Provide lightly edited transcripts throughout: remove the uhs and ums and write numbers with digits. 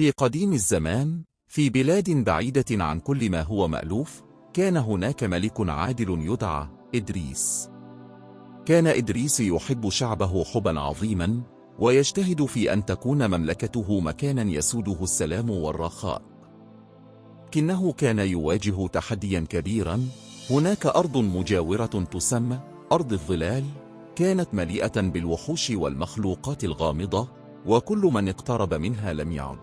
في قديم الزمان، في بلاد بعيدة عن كل ما هو مألوف، كان هناك ملك عادل يدعى إدريس. كان إدريس يحب شعبه حبا عظيما، ويجتهد في أن تكون مملكته مكانا يسوده السلام والرخاء. لكنه كان يواجه تحديا كبيرا. هناك أرض مجاورة تسمى أرض الظلال، كانت مليئة بالوحوش والمخلوقات الغامضة، وكل من اقترب منها لم يعد.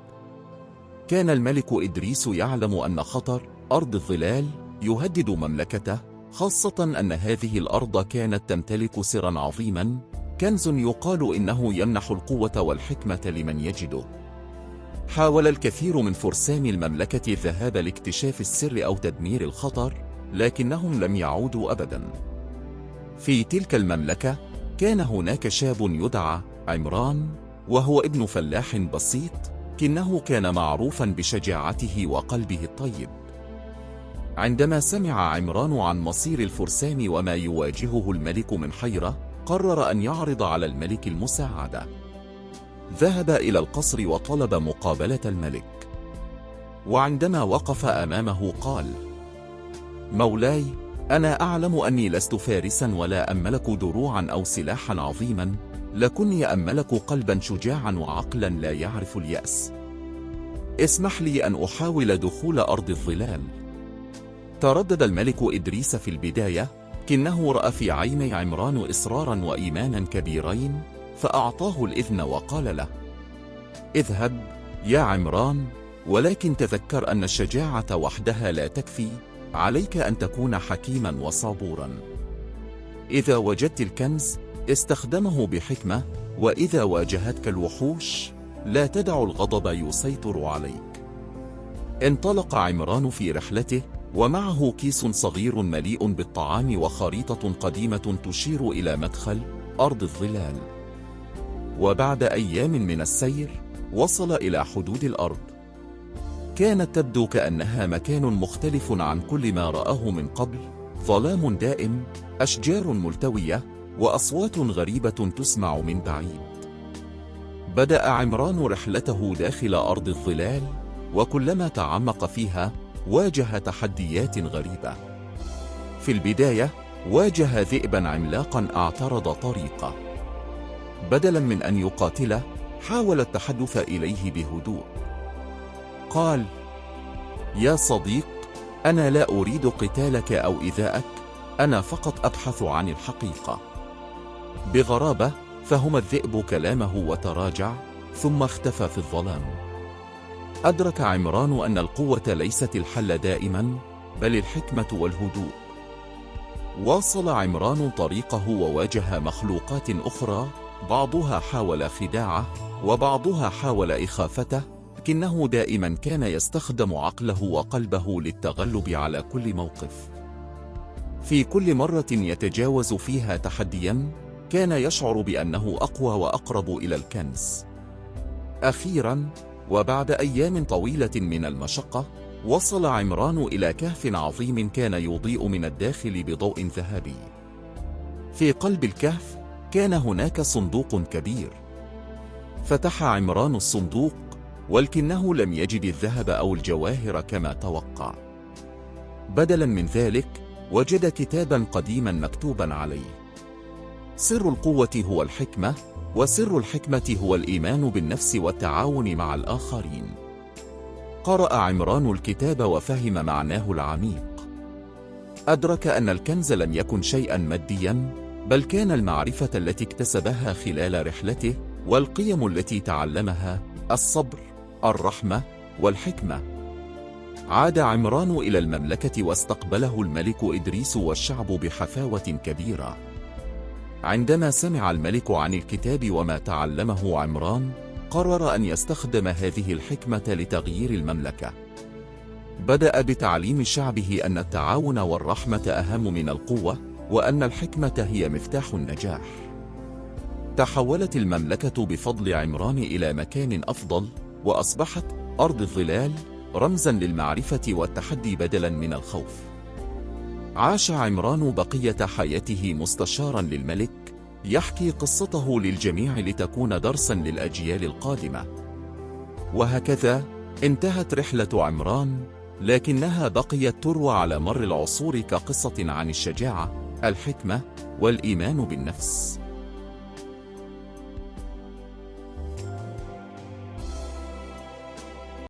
كان الملك إدريس يعلم أن خطر أرض الظلال يهدد مملكته، خاصة أن هذه الأرض كانت تمتلك سرا عظيما، كنز يقال إنه يمنح القوة والحكمة لمن يجده. حاول الكثير من فرسان المملكة الذهاب لاكتشاف السر أو تدمير الخطر، لكنهم لم يعودوا أبدا. في تلك المملكة كان هناك شاب يدعى عمران، وهو ابن فلاح بسيط، لكنه كان معروفا بشجاعته وقلبه الطيب. عندما سمع عمران عن مصير الفرسان وما يواجهه الملك من حيرة، قرر أن يعرض على الملك المساعدة. ذهب إلى القصر وطلب مقابلة الملك، وعندما وقف أمامه قال: مولاي، أنا أعلم أني لست فارسا ولا أملك دروعا أو سلاحا عظيما، لكني أملك قلبا شجاعا وعقلا لا يعرف اليأس. اسمح لي أن أحاول دخول أرض الظلال. تردد الملك إدريس في البداية، لكنه رأى في عيني عمران إصرارا وإيمانا كبيرين، فأعطاه الإذن وقال له: اذهب يا عمران، ولكن تذكر أن الشجاعة وحدها لا تكفي، عليك أن تكون حكيما وصبورا. إذا وجدت الكنز استخدمه بحكمة، وإذا واجهتك الوحوش لا تدع الغضب يسيطر عليك. انطلق عمران في رحلته، ومعه كيس صغير مليء بالطعام وخريطة قديمة تشير إلى مدخل أرض الظلال. وبعد أيام من السير وصل إلى حدود الأرض. كانت تبدو كأنها مكان مختلف عن كل ما رآه من قبل، ظلام دائم، أشجار ملتوية، وأصوات غريبة تسمع من بعيد. بدأ عمران رحلته داخل أرض الظلال، وكلما تعمق فيها واجه تحديات غريبة. في البداية واجه ذئبا عملاقا اعترض طريقه. بدلا من أن يقاتله، حاول التحدث إليه بهدوء. قال: يا صديق، أنا لا أريد قتالك أو إيذاءك، أنا فقط أبحث عن الحقيقة. بغرابة فهم الذئب كلامه وتراجع، ثم اختفى في الظلام. أدرك عمران أن القوة ليست الحل دائما، بل الحكمة والهدوء. واصل عمران طريقه وواجه مخلوقات أخرى، بعضها حاول خداعه، وبعضها حاول إخافته، لكنه دائما كان يستخدم عقله وقلبه للتغلب على كل موقف. في كل مرة يتجاوز فيها تحديا، كان يشعر بأنه أقوى وأقرب إلى الكنز. أخيرا، وبعد أيام طويلة من المشقة، وصل عمران إلى كهف عظيم كان يضيء من الداخل بضوء ذهبي. في قلب الكهف كان هناك صندوق كبير. فتح عمران الصندوق، ولكنه لم يجد الذهب أو الجواهر كما توقع. بدلا من ذلك، وجد كتابا قديما مكتوبا عليه: سر القوة هو الحكمة، وسر الحكمة هو الإيمان بالنفس والتعاون مع الآخرين. قرأ عمران الكتاب وفهم معناه العميق. أدرك أن الكنز لم يكن شيئا ماديا، بل كان المعرفة التي اكتسبها خلال رحلته، والقيم التي تعلمها: الصبر، الرحمة، والحكمة. عاد عمران إلى المملكة واستقبله الملك إدريس والشعب بحفاوة كبيرة. عندما سمع الملك عن الكتاب وما تعلمه عمران، قرر أن يستخدم هذه الحكمة لتغيير المملكة. بدأ بتعليم شعبه أن التعاون والرحمة أهم من القوة، وأن الحكمة هي مفتاح النجاح. تحولت المملكة بفضل عمران إلى مكان أفضل، وأصبحت أرض الظلال رمزا للمعرفة والتحدي بدلا من الخوف. عاش عمران بقية حياته مستشارا للملك، يحكي قصته للجميع لتكون درسا للأجيال القادمة. وهكذا انتهت رحلة عمران، لكنها بقيت تروى على مر العصور كقصة عن الشجاعة، الحكمة، والإيمان بالنفس.